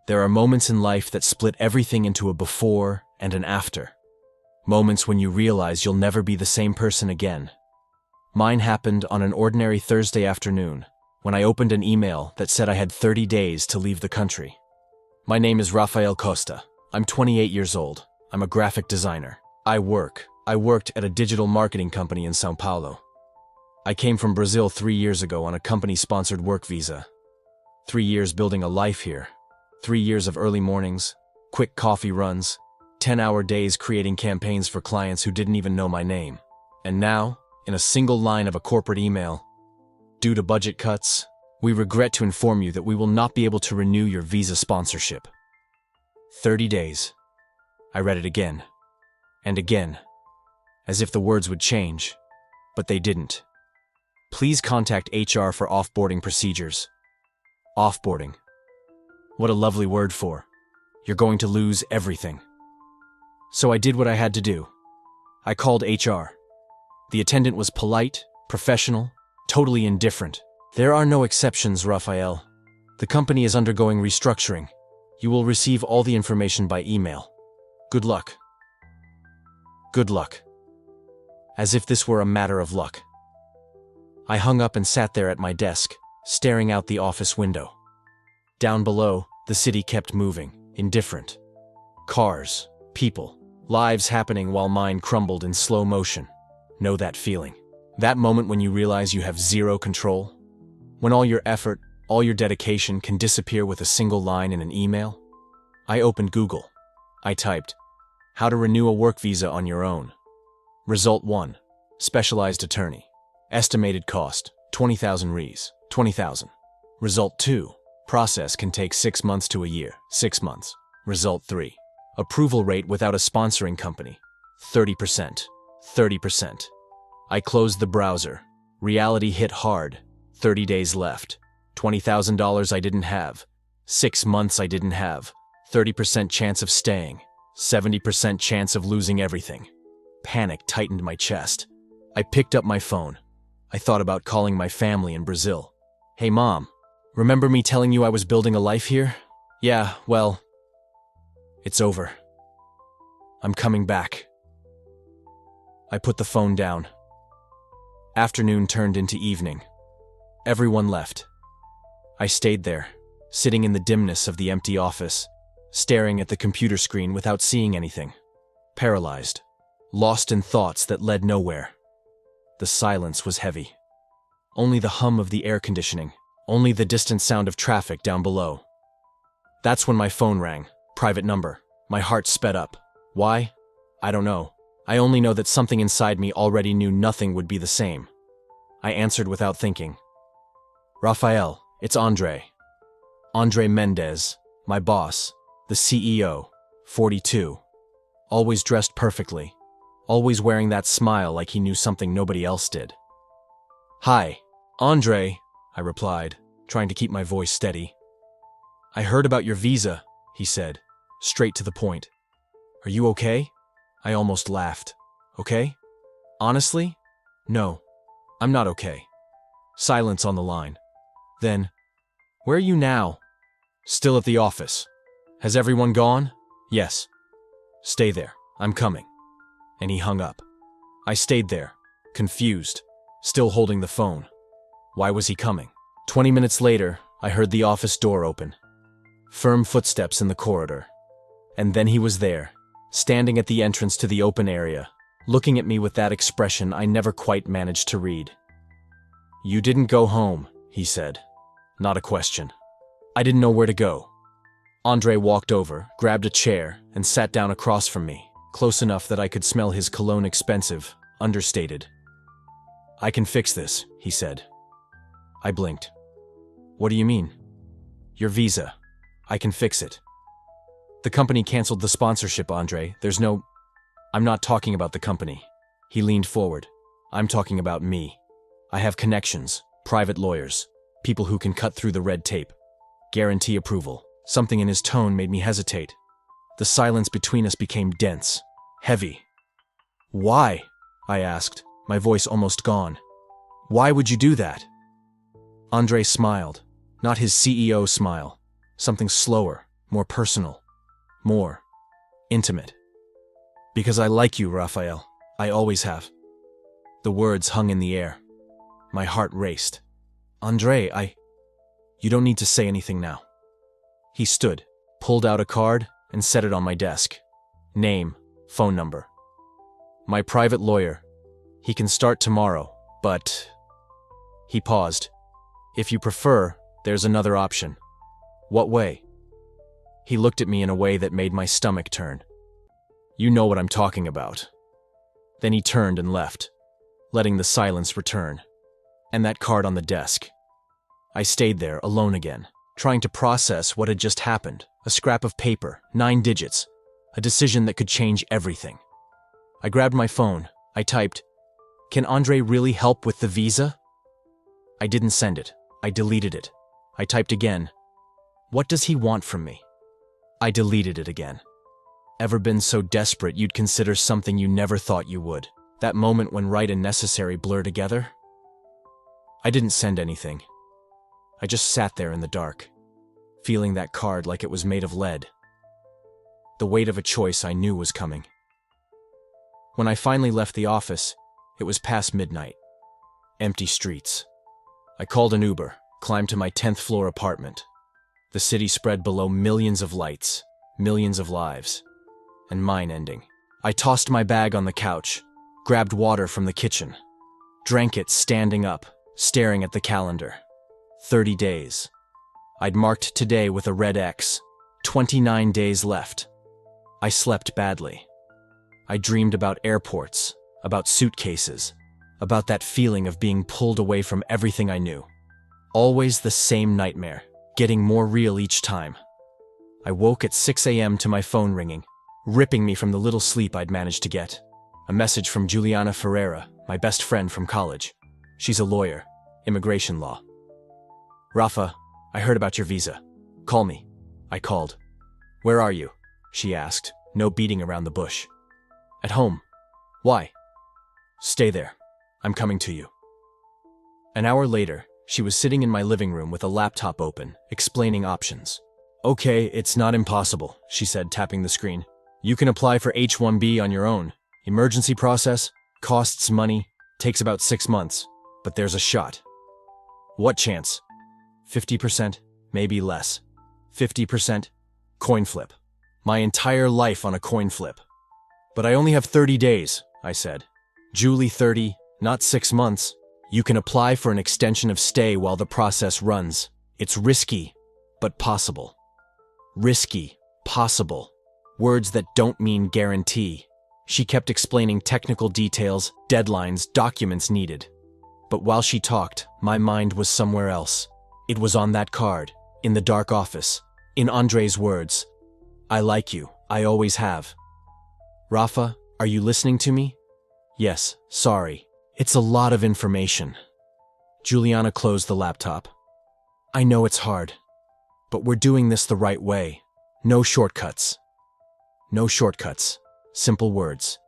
There are moments in life that split everything into a before and an after. Moments when you realize you'll never be the same person again. Mine happened on an ordinary Thursday afternoon, when I opened an email that said I had 30 days to leave the country. My name is Rafael Costa. I'm 28 years old. I'm a graphic designer. I worked at a digital marketing company in São Paulo. I came from Brazil 3 years ago on a company-sponsored work visa. 3 years building a life here. 3 years of early mornings, quick coffee runs, 10-hour days creating campaigns for clients who didn't even know my name. And now, in a single line of a corporate email, due to budget cuts, we regret to inform you that we will not be able to renew your visa sponsorship. 30 days. I read it again, and again, as if the words would change, but they didn't. Please contact HR for offboarding procedures. Offboarding. What a lovely word for. You're going to lose everything. So I did what I had to do. I called HR. The attendant was polite, professional, totally indifferent. There are no exceptions, Rafael. The company is undergoing restructuring. You will receive all the information by email. Good luck. Good luck. As if this were a matter of luck. I hung up and sat there at my desk, staring out the office window. Down below, the city kept moving, indifferent. Cars, people, lives happening while mine crumbled in slow motion. Know that feeling? That moment when you realize you have zero control? When all your effort, all your dedication can disappear with a single line in an email? I opened Google. I typed, "How to renew a work visa on your own." Result 1. Specialized attorney. Estimated cost, 20,000 Rs, 20,000. Result 2. Process can take 6 months to a year, 6 months. Result 3. Approval rate without a sponsoring company, 30%, 30%. I closed the browser. Reality hit hard. 30 days left. $20,000 I didn't have. 6 months I didn't have. 30% chance of staying. 70% chance of losing everything. Panic tightened my chest. I picked up my phone. I thought about calling my family in Brazil. "Hey Mom, remember me telling you I was building a life here? Yeah, well, it's over. I'm coming back." I put the phone down. Afternoon turned into evening. Everyone left. I stayed there, sitting in the dimness of the empty office, staring at the computer screen without seeing anything. Paralyzed, lost in thoughts that led nowhere. The silence was heavy. Only the hum of the air conditioning, only the distant sound of traffic down below. That's when my phone rang. Private number. My heart sped up. Why? I don't know. I only know that something inside me already knew nothing would be the same. I answered without thinking. "Rafael, it's Andre. Andre Mendez, my boss, the CEO, 42. Always dressed perfectly, always wearing that smile like he knew something nobody else did." "Hi, Andre," I replied, trying to keep my voice steady. "I heard about your visa," he said, straight to the point. "Are you okay?" I almost laughed. "Okay? Honestly? No, I'm not okay." Silence on the line. Then, "Where are you now?" "Still at the office." "Has everyone gone?" "Yes." "Stay there, I'm coming." And he hung up. I stayed there, confused, still holding the phone. Why was he coming? 20 minutes later, I heard the office door open. Firm footsteps in the corridor. And then he was there, standing at the entrance to the open area, looking at me with that expression I never quite managed to read. "You didn't go home," he said. Not a question. I didn't know where to go. Andre walked over, grabbed a chair, and sat down across from me, close enough that I could smell his cologne expensive, understated. "I can fix this," he said. I blinked. "What do you mean?" "Your visa. I can fix it." "The company canceled the sponsorship, Andre. There's no—" "I'm not talking about the company." He leaned forward. "I'm talking about me. I have connections, private lawyers, people who can cut through the red tape. Guarantee approval." Something in his tone made me hesitate. The silence between us became dense, heavy. "Why?" I asked, my voice almost gone. "Why would you do that?" Andre smiled, not his CEO smile, something slower, more personal, more intimate. Because I like you, Raphael. I always have. The words hung in the air. My heart raced. Andre, You don't need to say anything now. He stood, pulled out a card, and set it on my desk. Name, phone number. My private lawyer. He can start tomorrow, but... He paused. If you prefer, there's another option. What way? He looked at me in a way that made my stomach turn. You know what I'm talking about. Then he turned and left, letting the silence return. And that card on the desk. I stayed there, alone again, trying to process what had just happened. A scrap of paper, 9 digits, a decision that could change everything. I grabbed my phone. I typed, "Can Andre really help with the visa?" I didn't send it. I deleted it. I typed again, "What does he want from me?" I deleted it again. Ever been so desperate you'd consider something you never thought you would? That moment when right and necessary blur together? I didn't send anything. I just sat there in the dark, feeling that card like it was made of lead. The weight of a choice I knew was coming. When I finally left the office, it was past midnight. Empty streets. I called an Uber, climbed to my 10th floor apartment. The city spread below millions of lights, millions of lives, and mine ending. I tossed my bag on the couch, grabbed water from the kitchen, drank it standing up, staring at the calendar. 30 days. I'd marked today with a red X. 29 days left. I slept badly. I dreamed about airports, about suitcases, about that feeling of being pulled away from everything I knew. Always the same nightmare, getting more real each time. I woke at 6 a.m. to my phone ringing, ripping me from the little sleep I'd managed to get. A message from Juliana Ferreira, my best friend from college. She's a lawyer, immigration law. "Rafa, I heard about your visa. Call me." I called. "Where are you?" she asked, no beating around the bush. "At home." "Why?" "Stay there. I'm coming to you." An hour later, she was sitting in my living room with a laptop open, explaining options. "Okay, it's not impossible," she said, tapping the screen. "You can apply for H-1B on your own. Emergency process, costs money, takes about 6 months, but there's a shot." "What chance?" 50%, maybe less. 50%, coin flip. My entire life on a coin flip. "But I only have 30 days, I said. "Julie, 30, not 6 months. You can apply for an extension of stay while the process runs. It's risky, but possible." Risky, possible. Words that don't mean guarantee. She kept explaining technical details, deadlines, documents needed. But while she talked, my mind was somewhere else. It was on that card, in the dark office, in Andre's words. "I like you, I always have." "Rafa, are you listening to me?" "Yes, sorry. It's a lot of information." Juliana closed the laptop. "I know it's hard, but we're doing this the right way. No shortcuts." No shortcuts. Simple words.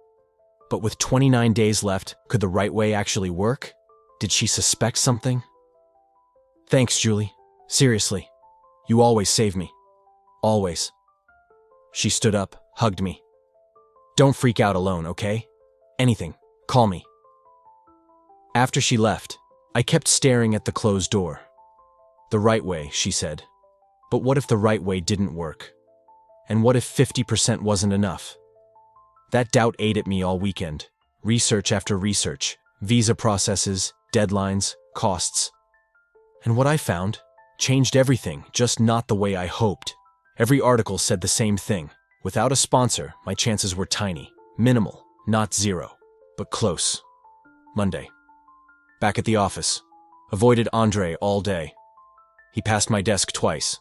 But with 29 days left, could the right way actually work? Did she suspect something? "Thanks, Julie. Seriously. You always save me. Always." She stood up, hugged me. "Don't freak out alone, okay? Anything, call me." After she left, I kept staring at the closed door. "The right way," she said. But what if the right way didn't work? And what if 50% wasn't enough? That doubt ate at me all weekend. Research after research, visa processes, deadlines, costs. And what I found changed everything, just not the way I hoped. Every article said the same thing. Without a sponsor, my chances were tiny. Minimal, not zero, but close. Monday. Back at the office. Avoided Andre all day. He passed my desk twice.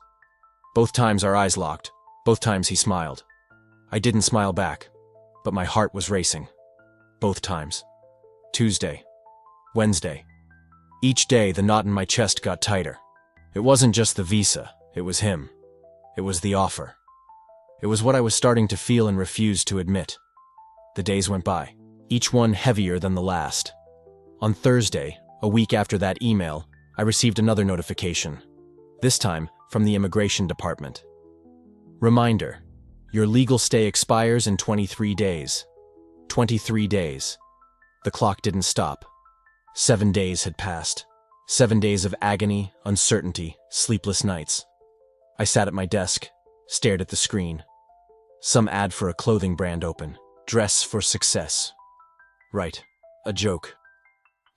Both times our eyes locked. Both times he smiled. I didn't smile back, but my heart was racing. Both times. Tuesday. Wednesday. Each day, the knot in my chest got tighter. It wasn't just the visa, it was him. It was the offer. It was what I was starting to feel and refuse to admit. The days went by, each one heavier than the last. On Thursday, a week after that email, I received another notification. This time, from the immigration department. Reminder: your legal stay expires in 23 days. 23 days. The clock didn't stop. 7 days had passed. 7 days of agony, uncertainty, sleepless nights. I sat at my desk, stared at the screen. Some ad for a clothing brand open. Dress for success. Right. A joke.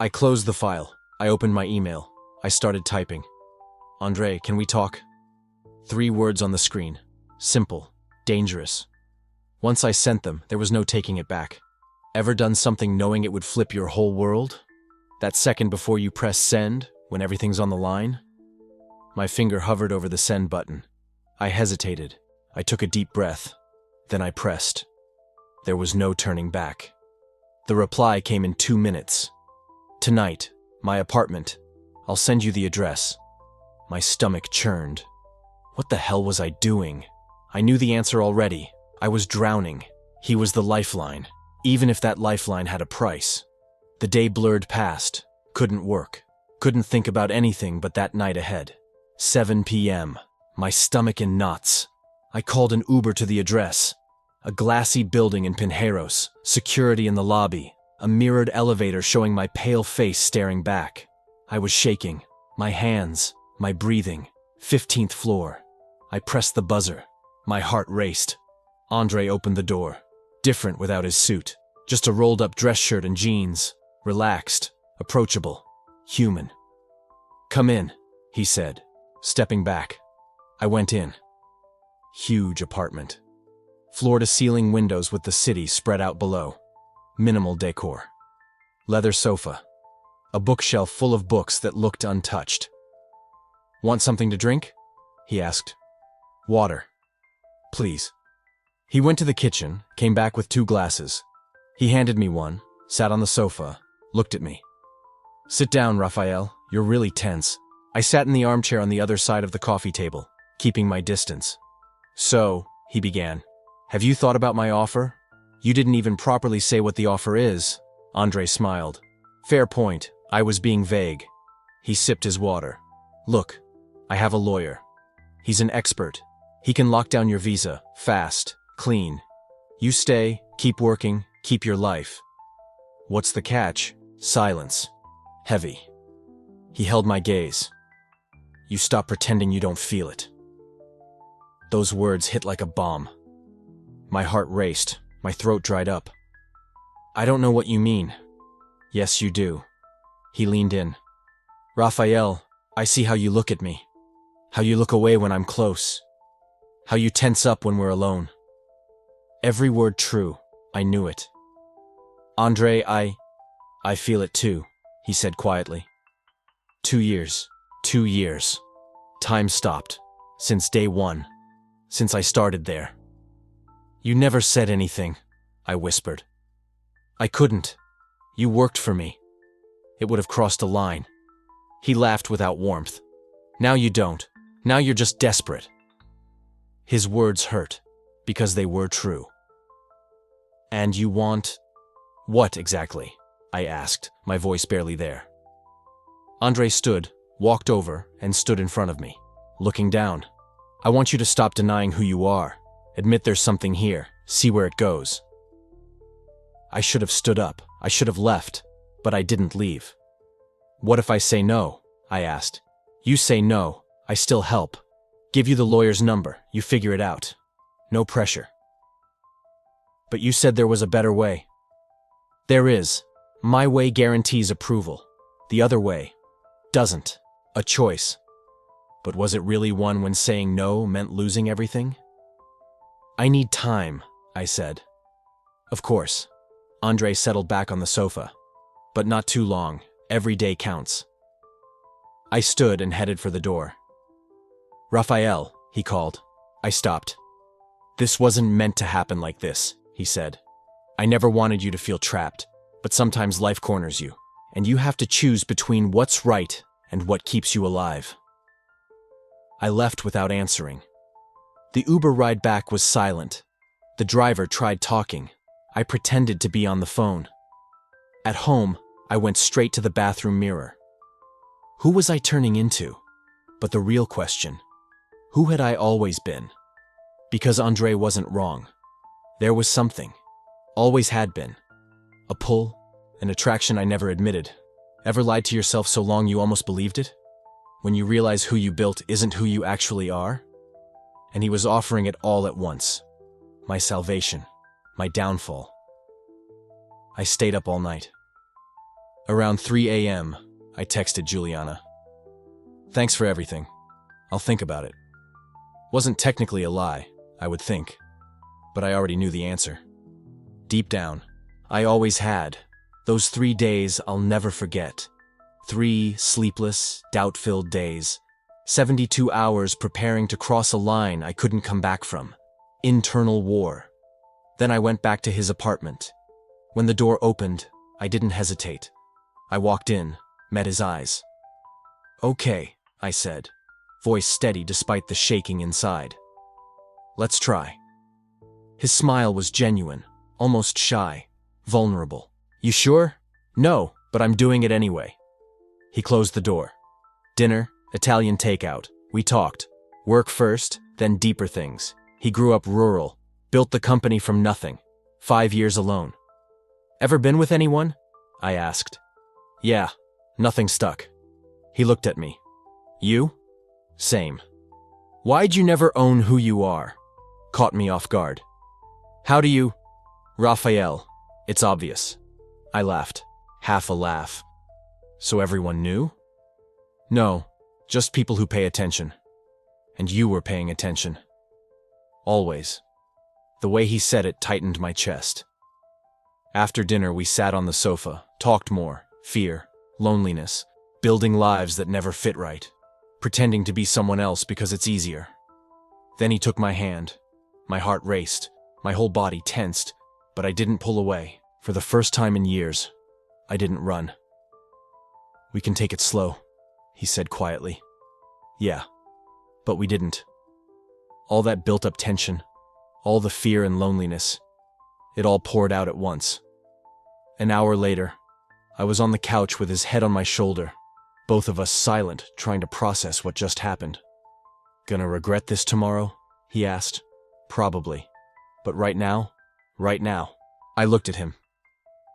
I closed the file. I opened my email. I started typing. Andre, can we talk? 3 words on the screen. Simple. Dangerous. Once I sent them, there was no taking it back. Ever done something knowing it would flip your whole world? That second before you press send, when everything's on the line? My finger hovered over the send button. I hesitated. I took a deep breath. Then I pressed. There was no turning back. The reply came in 2 minutes. Tonight, my apartment. I'll send you the address. My stomach churned. What the hell was I doing? I knew the answer already. I was drowning. He was the lifeline, even if that lifeline had a price. The day blurred past. Couldn't work. Couldn't think about anything but that night ahead. 7 p.m. My stomach in knots. I called an Uber to the address. A glassy building in Pinheiros, security in the lobby, a mirrored elevator showing my pale face staring back. I was shaking. My hands, my breathing. 15th floor. I pressed the buzzer. My heart raced. Andre opened the door. Different without his suit. Just a rolled-up dress shirt and jeans. Relaxed, approachable, human. Come in, he said, stepping back. I went in. Huge apartment. Floor-to-ceiling windows with the city spread out below. Minimal decor. Leather sofa. A bookshelf full of books that looked untouched. Want something to drink? He asked. Water. Please. He went to the kitchen, came back with 2 glasses. He handed me one, sat on the sofa, looked at me. Sit down, Raphael. You're really tense. I sat in the armchair on the other side of the coffee table, keeping my distance. So, he began, have you thought about my offer? You didn't even properly say what the offer is. Andre smiled. Fair point. I was being vague. He sipped his water. Look, I have a lawyer. He's an expert. He can lock down your visa, fast, clean. You stay, keep working, keep your life. What's the catch? Silence. Heavy. He held my gaze. You stop pretending you don't feel it. Those words hit like a bomb. My heart raced, my throat dried up. I don't know what you mean. Yes, you do. He leaned in. Raphael, I see how you look at me. How you look away when I'm close. How you tense up when we're alone. Every word true. I knew it. Andre, I feel it too, he said quietly. 2 years. 2 years. Time stopped. Since day 1. Since I started there. You never said anything, I whispered. I couldn't. You worked for me. It would have crossed a line. He laughed without warmth. Now you don't. Now you're just desperate. His words hurt, because they were true. And you want... what exactly? I asked, my voice barely there. Andre stood, walked over, and stood in front of me, looking down. I want you to stop denying who you are. Admit there's something here. See where it goes. I should have stood up. I should have left. But I didn't leave. What if I say no? I asked. You say no. I still help. Give you the lawyer's number. You figure it out. No pressure. But you said there was a better way. There is. My way guarantees approval. The other way doesn't. A choice. But was it really one when saying no meant losing everything? I need time, I said. Of course. Andre settled back on the sofa. But not too long. Every day counts. I stood and headed for the door. Raphael, he called. I stopped. This wasn't meant to happen like this, he said. I never wanted you to feel trapped, but sometimes life corners you, and you have to choose between what's right and what keeps you alive. I left without answering. The Uber ride back was silent. The driver tried talking. I pretended to be on the phone. At home, I went straight to the bathroom mirror. Who was I turning into? But the real question, who had I always been? Because Andre wasn't wrong. There was something. Always had been. A pull, an attraction I never admitted. Ever lied to yourself so long you almost believed it? When you realize who you built isn't who you actually are? And he was offering it all at once. My salvation. My downfall. I stayed up all night. Around 3 a.m., I texted Juliana. Thanks for everything. I'll think about it. Wasn't technically a lie, I would think. But I already knew the answer. Deep down, I always had. Those 3 days I'll never forget. 3 sleepless, doubt-filled days. 72 hours preparing to cross a line I couldn't come back from. Internal war. Then I went back to his apartment. When the door opened, I didn't hesitate. I walked in, met his eyes. Okay, I said, voice steady despite the shaking inside. Let's try. His smile was genuine, almost shy, vulnerable. You sure? No, but I'm doing it anyway. He closed the door. Dinner, Italian takeout. We talked. Work first, then deeper things. He grew up rural, built the company from nothing. 5 years alone. Ever been with anyone? I asked. Yeah, nothing stuck. He looked at me. You? Same. Why'd you never own who you are? Caught me off guard. How do you? Raphael, it's obvious. I laughed, half a laugh. So everyone knew? No, just people who pay attention. And you were paying attention. Always. The way he said it tightened my chest. After dinner, we sat on the sofa, talked more, fear, loneliness, building lives that never fit right, pretending to be someone else because it's easier. Then he took my hand. My heart raced, my whole body tensed, but I didn't pull away. For the first time in years, I didn't run. We can take it slow, he said quietly. Yeah, but we didn't. All that built-up tension, all the fear and loneliness, it all poured out at once. An hour later, I was on the couch with his head on my shoulder, both of us silent, trying to process what just happened. Gonna regret this tomorrow? He asked. Probably. But right now? Right now. I looked at him.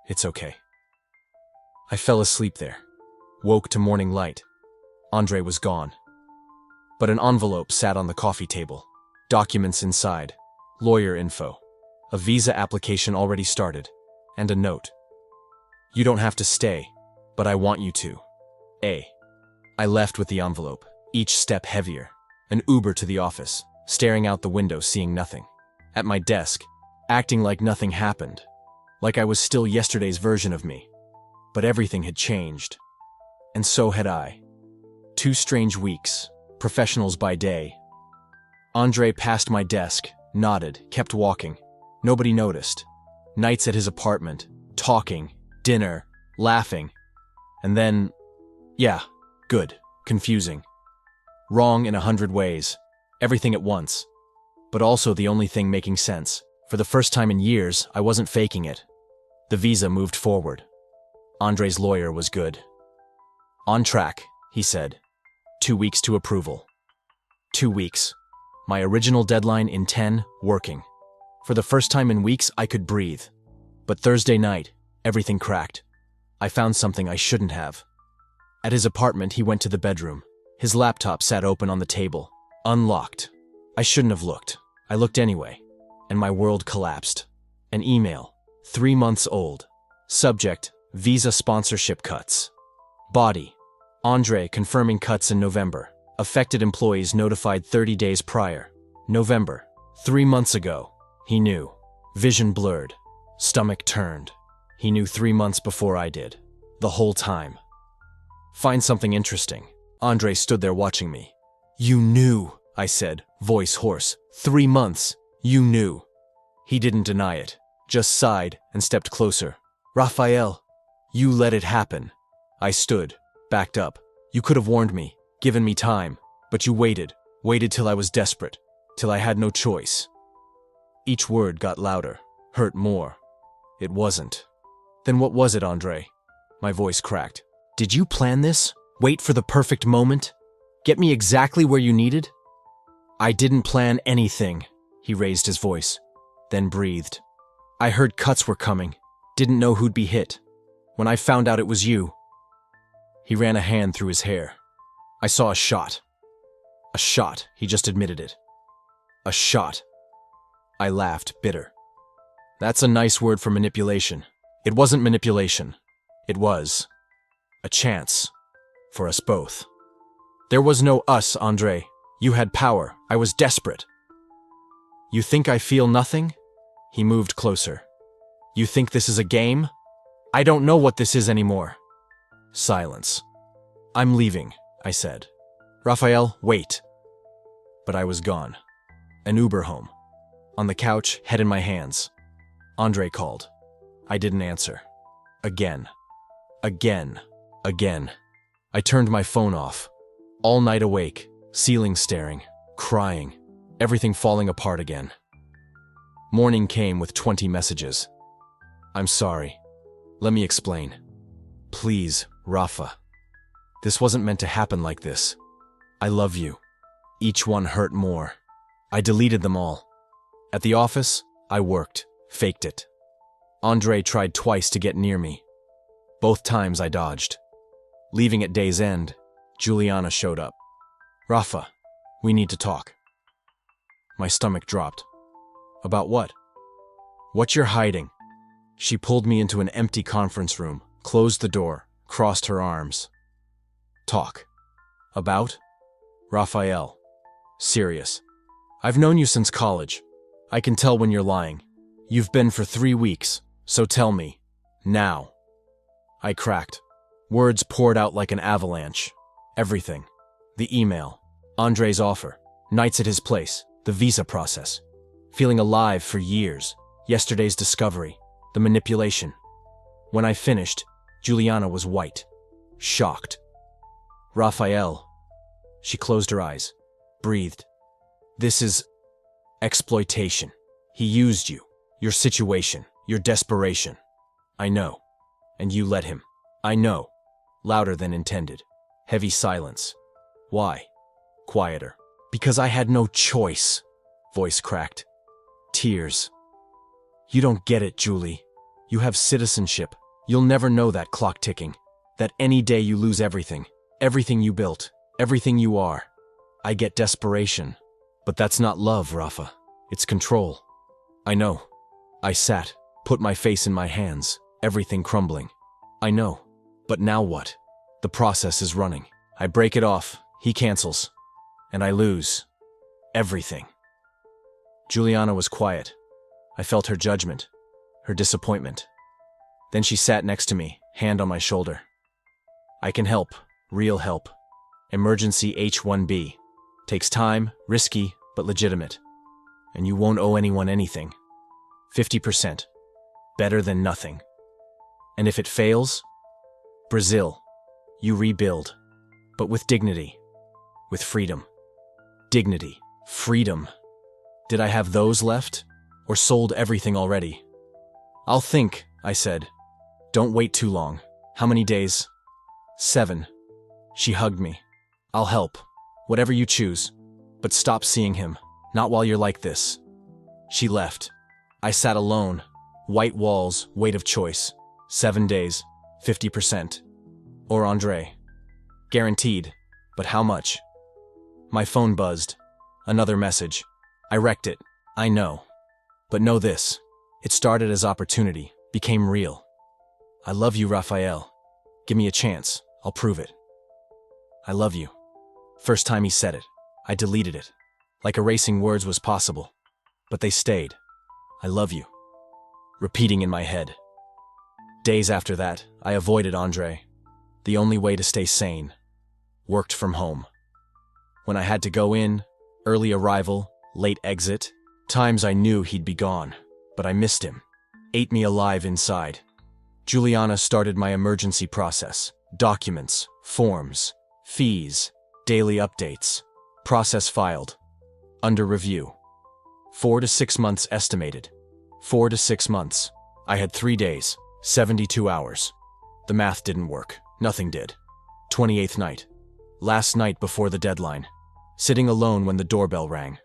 It's okay. I fell asleep there. Woke to morning light. Andre was gone. But an envelope sat on the coffee table. Documents inside. Lawyer info. A visa application already started. And a note. You don't have to stay, but I want you to. A. I left with the envelope, each step heavier. An Uber to the office, staring out the window seeing nothing. At my desk, acting like nothing happened. Like I was still yesterday's version of me. But everything had changed. And so had I. 2 strange weeks, professionals by day. Andre passed my desk, nodded, kept walking. Nobody noticed. Nights at his apartment, talking, dinner, laughing. And then, yeah, good, confusing. Wrong in 100 ways. Everything at once. But also the only thing making sense. For the first time in years, I wasn't faking it. The visa moved forward. Andre's lawyer was good. On track, he said. 2 weeks to approval. 2 weeks. My original deadline in 10, working. For the first time in weeks, I could breathe. But Thursday night, everything cracked. I found something I shouldn't have. At his apartment, he went to the bedroom. His laptop sat open on the table, unlocked. I shouldn't have looked. I looked anyway, and my world collapsed. An email, 3 months old. Subject, visa sponsorship cuts. Body, Andre confirming cuts in November. Affected employees notified 30 days prior. November, 3 months ago. He knew. Vision blurred. Stomach turned. He knew 3 months before I did. The whole time. Find something interesting. Andre stood there watching me. You knew, I said, voice hoarse. 3 months. You knew. He didn't deny it, just sighed and stepped closer. Raphael, you let it happen. I stood, backed up. You could have warned me, given me time, but you waited till I was desperate, till I had no choice. Each word got louder, hurt more. It wasn't. Then what was it, Andre? My voice cracked. Did you plan this? Wait for the perfect moment? Get me exactly where you needed? I didn't plan anything. He raised his voice, then breathed. I heard cuts were coming. Didn't know who'd be hit. When I found out it was you. He ran a hand through his hair. I saw a shot. A shot, he just admitted it. A shot. I laughed, bitter. That's a nice word for manipulation. It wasn't manipulation. It was a chance for us both. There was no us, Andre. You had power. I was desperate. You think I feel nothing? He moved closer. You think this is a game? I don't know what this is anymore. Silence. I'm leaving, I said. Raphael, wait. But I was gone. An Uber home. On the couch, head in my hands. Andre called. I didn't answer. Again. Again. Again. I turned my phone off. All night awake, ceiling staring, crying, everything falling apart again. Morning came with 20 messages. I'm sorry. Let me explain. Please, Rafa. This wasn't meant to happen like this. I love you. Each one hurt more. I deleted them all. At the office, I worked, faked it. Andre tried twice to get near me. Both times I dodged. Leaving at day's end, Juliana showed up. Rafa, we need to talk. My stomach dropped. About what? What you're hiding. She pulled me into an empty conference room, closed the door, crossed her arms. Talk. About? Raphael. Serious. I've known you since college. I can tell when you're lying. You've been for 3 weeks, so tell me. Now. I cracked. Words poured out like an avalanche. Everything. The email. Andre's offer. Nights at his place. The visa process. Feeling alive for years. Yesterday's discovery. The manipulation. When I finished, Juliana was white. Shocked. Raphael. She closed her eyes. Breathed. This is exploitation. He used you. Your situation. Your desperation. I know. And you let him. I know. Louder than intended. Heavy silence. Why? Quieter. Because I had no choice. Voice cracked. Tears. You don't get it, Julie. You have citizenship. You'll never know that clock ticking. That any day you lose everything. Everything you built. Everything you are. I get desperation. But that's not love, Rafa. It's control. I know. I sat, put my face in my hands, everything crumbling. I know. But now what? The process is running. I break it off, he cancels. And I lose. Everything. Juliana was quiet. I felt her judgment, her disappointment. Then she sat next to me, hand on my shoulder. I can help, real help. Emergency H-1B. Takes time, risky, but legitimate. And you won't owe anyone anything. 50%. Better than nothing. And if it fails? Brazil. You rebuild. But with dignity. With freedom. Dignity. Freedom. Did I have those left? Or sold everything already? I'll think, I said. Don't wait too long. How many days? 7. She hugged me. I'll help. Whatever you choose. But stop seeing him. Not while you're like this. She left. I sat alone. White walls, weight of choice. 7 days. 50%. Or Andre. Guaranteed. But how much? My phone buzzed. Another message. I wrecked it. I know. But know this. It started as opportunity. Became real. I love you, Raphael. Give me a chance. I'll prove it. I love you. First time he said it, I deleted it. Like erasing words was possible. But they stayed. I love you. Repeating in my head. Days after that, I avoided Andre. The only way to stay sane. Worked from home. When I had to go in, early arrival, late exit, times I knew he'd be gone, but I missed him. Ate me alive inside. Juliana started my emergency process. Documents, forms, fees, daily updates. Process filed. Under review. 4 to 6 months estimated. 4 to 6 months. I had 3 days, 72 hours. The math didn't work. Nothing did. 28th night. Last night before the deadline. Sitting alone when the doorbell rang.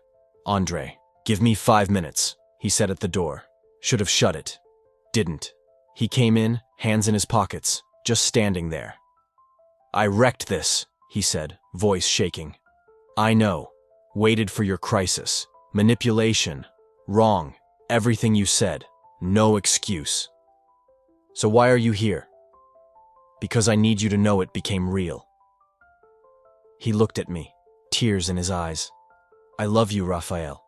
Andre. Give me 5 minutes, he said at the door. Should have shut it. Didn't. He came in, hands in his pockets, just standing there. I wrecked this, he said, voice shaking. I know. Waited for your crisis. Manipulation. Wrong. Everything you said. No excuse. So why are you here? Because I need you to know it became real. He looked at me, tears in his eyes. I love you, Raphael.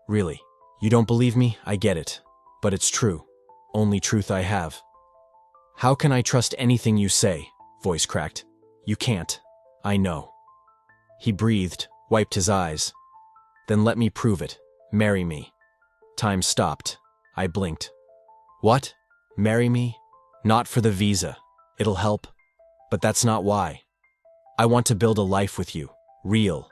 Really. You don't believe me? I get it. But it's true. Only truth I have. How can I trust anything you say? Voice cracked. You can't. I know. He breathed, wiped his eyes. Then let me prove it. Marry me. Time stopped. I blinked. What? Marry me? Not for the visa. It'll help. But that's not why. I want to build a life with you. Real.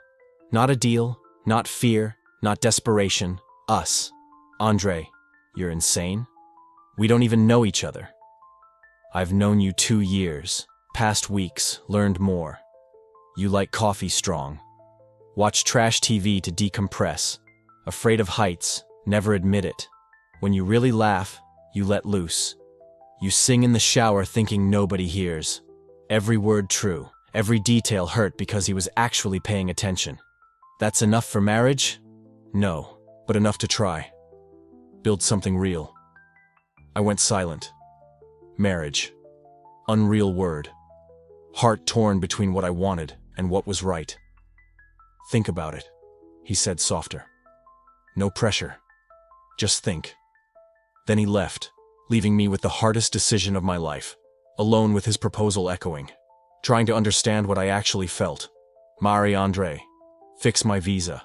Not a deal, not fear, not desperation. Us. Andre, you're insane? We don't even know each other. I've known you 2 years. Past weeks, learned more. You like coffee strong. Watch trash TV to decompress. Afraid of heights, never admit it. When you really laugh, you let loose. You sing in the shower thinking nobody hears. Every word true, every detail hurt because he was actually paying attention. That's enough for marriage? No, but enough to try. Build something real. I went silent. Marriage. Unreal word. Heart torn between what I wanted and what was right. Think about it, he said softer. No pressure. Just think. Then he left, leaving me with the hardest decision of my life, alone with his proposal echoing, trying to understand what I actually felt. Marry Andre. Fix my visa.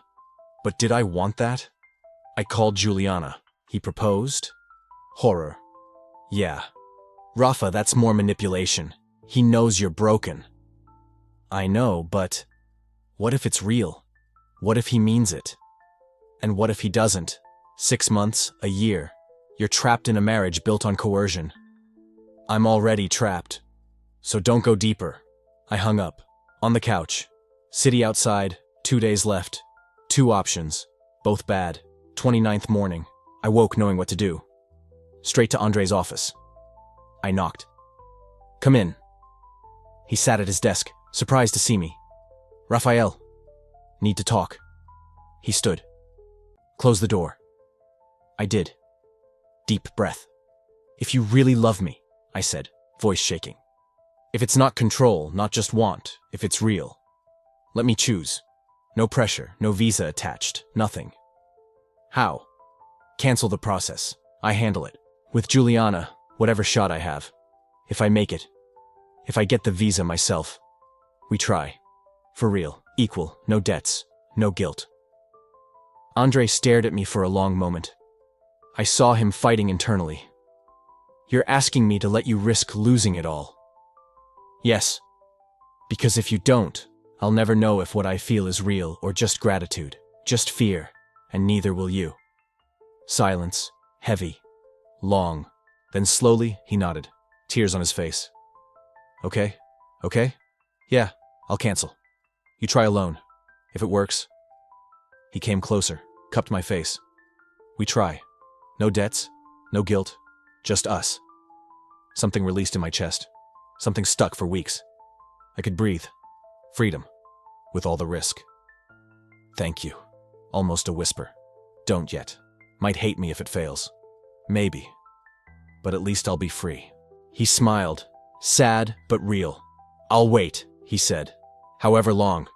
But did I want that? I called Juliana. He proposed? Horror. Yeah. Rafa, that's more manipulation. He knows you're broken. I know, but what if it's real? What if he means it? And what if he doesn't? 6 months, a year. You're trapped in a marriage built on coercion. I'm already trapped. So don't go deeper. I hung up. On the couch. City outside, 2 days left. 2 options. Both bad. 29th morning. I woke knowing what to do. Straight to Andre's office. I knocked. Come in. He sat at his desk, surprised to see me. Raphael. Need to talk. He stood. Close the door. I did. Deep breath. If you really love me, I said, voice shaking. If it's not control, not just want, if it's real. Let me choose. No pressure, no visa attached, nothing. How? Cancel the process. I handle it. With Juliana, whatever shot I have. If I make it. If I get the visa myself. We try. For real. Equal. No debts. No guilt. Andre stared at me for a long moment. I saw him fighting internally. You're asking me to let you risk losing it all. Yes. Because if you don't, I'll never know if what I feel is real or just gratitude, just fear, and neither will you. Silence. Heavy. Long. Then slowly, he nodded, tears on his face. Okay? Okay? Yeah, I'll cancel. You try alone. If it works. He came closer, cupped my face. We try. No debts, no guilt, just us. Something released in my chest. Something stuck for weeks. I could breathe. Freedom. With all the risk. Thank you. Almost a whisper. Don't yet. Might hate me if it fails. Maybe. But at least I'll be free. He smiled. Sad, but real. I'll wait, he said. However long.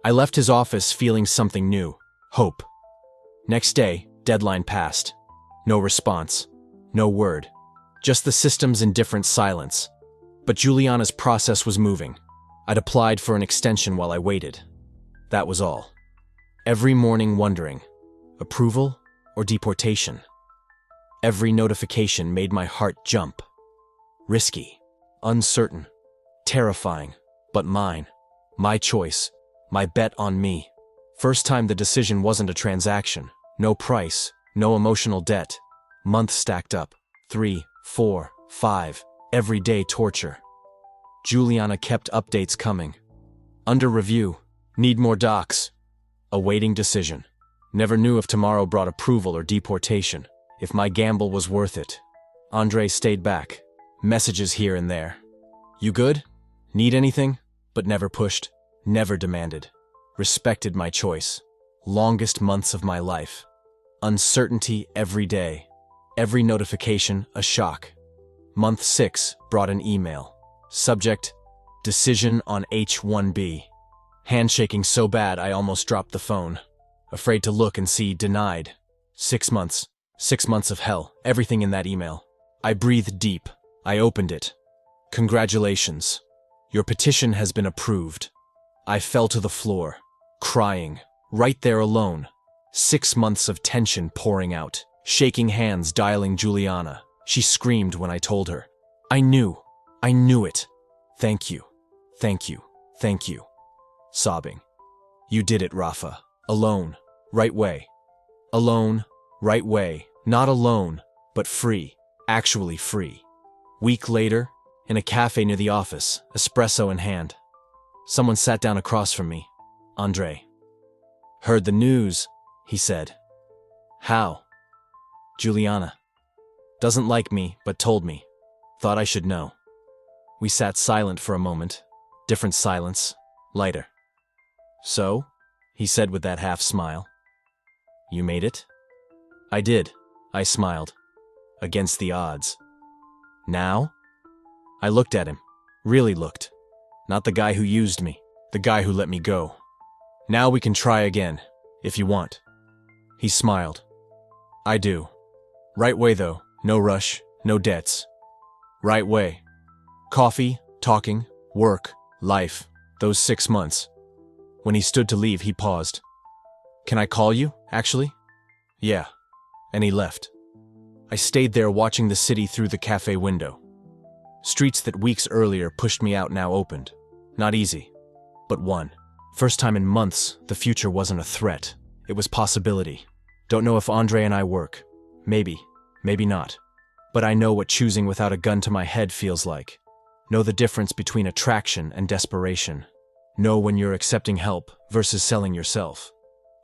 I left his office feeling something new. Hope. Next day, deadline passed. No response. No word. Just the system's indifferent silence. But Juliana's process was moving. I'd applied for an extension while I waited. That was all. Every morning wondering, approval or deportation? Every notification made my heart jump. Risky, uncertain, terrifying, but mine. My choice, my bet on me. First time the decision wasn't a transaction. No price, no emotional debt. Months stacked up. 3, 4, 5. Everyday torture. Juliana kept updates coming. Under review. Need more docs. Awaiting decision. Never knew if tomorrow brought approval or deportation, if my gamble was worth it. Andre stayed back. Messages here and there. You good? Need anything? But never pushed, never demanded. Respected my choice. Longest months of my life. Uncertainty every day. Every notification a shock. Month 6 brought an email. Subject, decision on H-1B. Handshaking so bad I almost dropped the phone. Afraid to look and see denied. 6 months. 6 months of hell. Everything in that email. I breathed deep. I opened it. Congratulations. Your petition has been approved. I fell to the floor, crying, right there alone. 6 months of tension pouring out. Shaking hands, dialing Juliana. She screamed when I told her. I knew it. Thank you, thank you, thank you. Sobbing. You did it, Rafa. Alone, right way. Alone, right way. Not alone, but free. Actually free. Week later, in a cafe near the office, espresso in hand. Someone sat down across from me. Andre. Heard the news, he said. How? Juliana. Doesn't like me, but told me. Thought I should know. We sat silent for a moment. Different silence. Lighter. So? He said with that half smile. You made it? I did. I smiled. Against the odds. Now? I looked at him. Really looked. Not the guy who used me. The guy who let me go. Now we can try again, if you want. He smiled. I do. Right way though. No rush. No debts. Right way. Coffee, talking, work, life. Those 6 months. When he stood to leave, he paused. Can I call you, actually? Yeah. And he left. I stayed there watching the city through the cafe window. Streets that weeks earlier pushed me out now opened. Not easy, but one. First time in months, the future wasn't a threat. It was possibility. Don't know if Andre and I work. Maybe, maybe not. But I know what choosing without a gun to my head feels like. Know the difference between attraction and desperation. Know when you're accepting help versus selling yourself.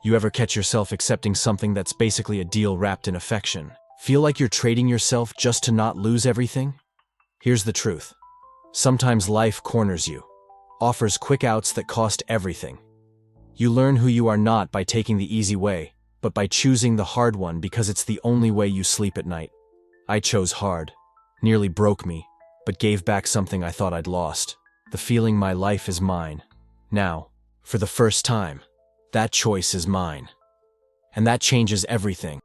You ever catch yourself accepting something that's basically a deal wrapped in affection? Feel like you're trading yourself just to not lose everything? Here's the truth. Sometimes life corners you, offers quick outs that cost everything. You learn who you are not by taking the easy way, but by choosing the hard one because it's the only way you sleep at night. I chose hard. Nearly broke me, but gave back something I thought I'd lost. The feeling my life is mine. Now, for the first time, that choice is mine. And that changes everything.